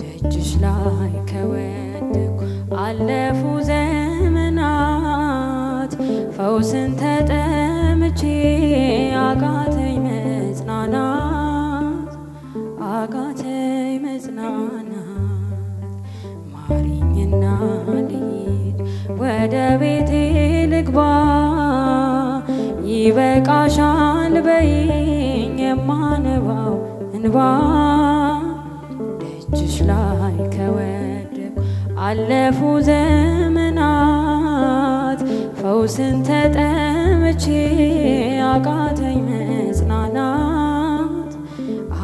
ደጅሽ ላይ ከወደኩ አለፉ ዘመናት ፈውስን ተጠምቼ አቃተኝ መጽናናት አቃተኝ መጽናናት። ማሪኝና ልሂድ ወደ ቤቴ ልግባ ይበቃሻል በይኝ የማነባው እንባ ደጅሽ ላይ ከወደኩ አለፉ ዘመናት ፈውስን ተጠምቼ አቃተኝ መጽናናት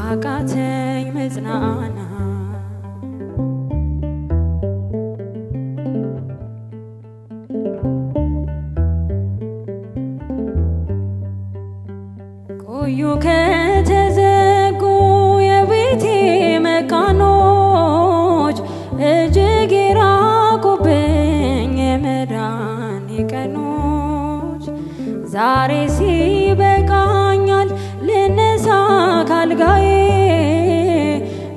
አቃተኝ መጽናናት። ቆዩ ከተዘጉ የቤቴ መቃኖች እጅግ የራቁብኝ የመዳኔ ቀኖች ዛሬ ሲበቃኛል ልነሳ ካልጋዬ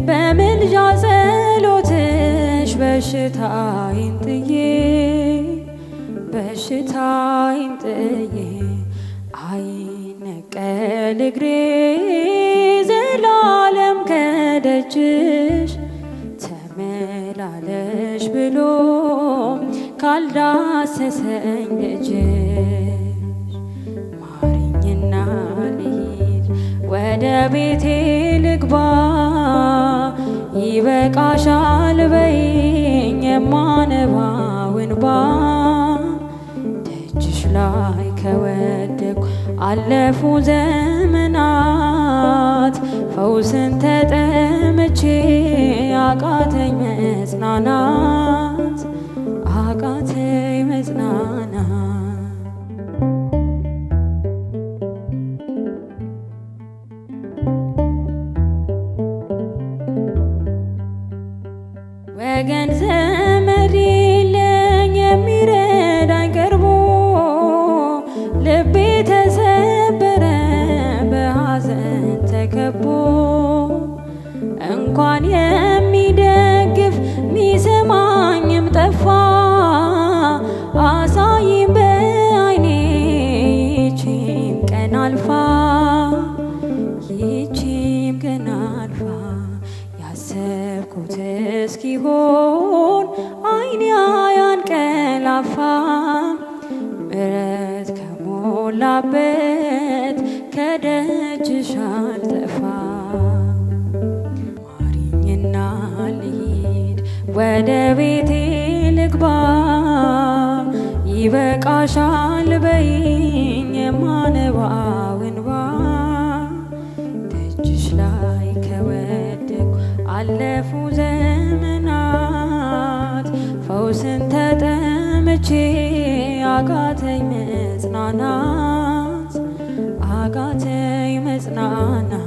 በምልጃ ጸሎትሽ በሽታዬን ጥዬ በሽታዬን ጥዬ አይነቀል እግሬ ዘላለም ከደጅሽ ተመላለሽ ብሎ ካልዳሰሰኝ ልጅሽ ማሪኝና ልሂድ ወደ ቤቴ ልግባ ይበቃሻል በይኝ የማነባው እንባ ደጅሽ ላይ ከወደኩ አለፉ ዘመናት ፈውስን ተጠምቼ አቃተኝ መጽናናት አቃተኝ መጽናናት። ወገን ዘመድ የለኝ የሚረዳኝ ቀርቦ ልቤ ተሰበረ በሐዘን ተከቦ እንኳን የሚደግፍ ሚሰማኝም ጠፋ አሳይም በዓይኔ ይቺም ቀን አልፋ ይቺም ቀን አልፋ ያሰብኩት እስኪሆን ዓይኔ አያንቀላፋ ምሕረት ከሞላበት ከደጅሽ አልጠፋ ማሪኝና ልሂድ ወደ ቤቴ ልግባ ይበቃሻል በይኝ የማነባው እንባ ደጅሽ ላይ ከወደኩ አለፉ ዘመናት ፈውስን ተጠምቼ አቃተኝ መጽናናት አቃተኝ መጽናናት።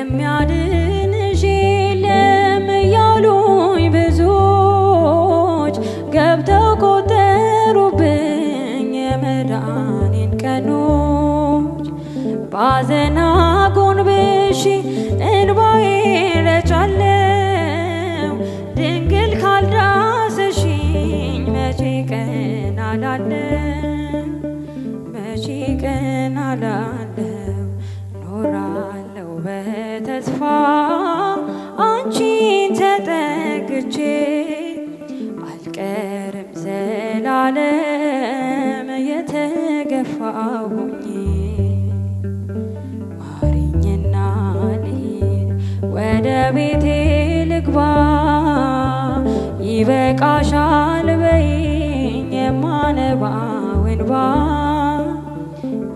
የሚያድንሽ የለም እያሉኝ ብዙዎች ገብተው ቆጠሩብኝ የመዳኔን ቀኖች ባዘን አጎንብሼ እንባዬን ረጫለሁ ድንግል ካልዳሰሽኝ መቼ ቀን አላለሁ መቼ ቀን አላለሁ ኖራለሁ በተስፋ አንቺን ተጠግቼ አልቀርም ዘላለም የተገፋው ሆኜ ማሪኝና ልሂድ ወደ ቤቴ ልግባ ይበቃሻል በይኝ የማነባው እንባ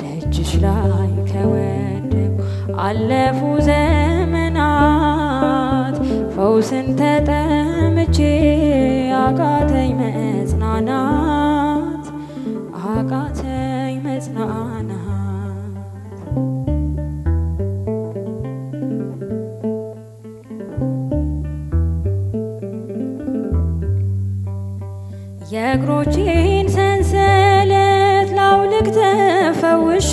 ደጅሽ ላይ ከወደኩ አለፉ ዘመናት ፈውስን ተጠምቼ አቃተኝ መጽናናት አቃተኝ መጽናናት። የእግሮቼን ሰንሰለት ላውልቅ ተፈውሼ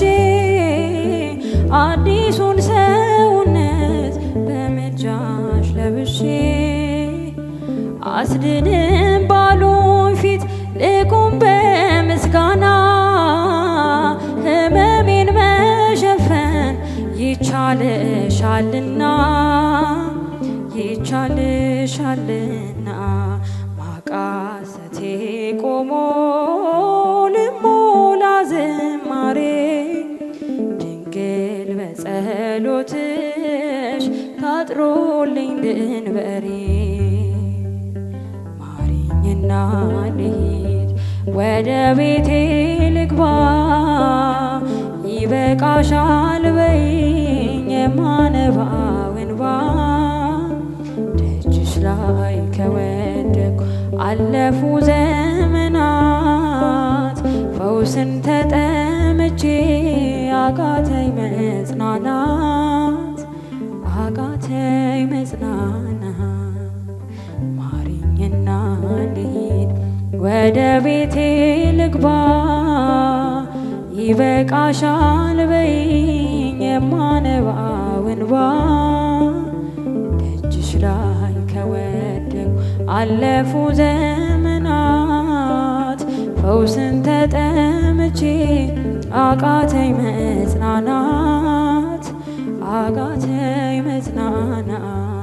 አዲሱን ሰውነት በምልጃሽ ለብሼ አስድንም ባሉኝ ፊት ልቁም በምስጋና ሕመሜን መሸፈን ይቻልሻልና ይቻልሻልና ማቃሰቴ ቆሞ ልሞላ ዝማሬ ድንግል በጸሎትሽ ታጥሮልኝ ድንበሬ ማሪኝና ልሂድ ወደ ቤቴ ልግባ ይበቃሻል በይኝ የማነባው እንባ ደጅሽ ላይ ከወደኩ አለፉ ዘመናት ፈውስን ተጠምቼ አቃተኝ መጽናናት አቃተኝ መጽናናት ማሪኝና ልሂድ ወደ ቤቴ ልግባ ይበቃሻል በይኝ የማነባው እንባ ደጅሽ ላይ ከወደኩ አለፉ ዘመናት ፈውስን ተጠምቼ አቃተኝ መጽናናት አቃተኝ መጽናናት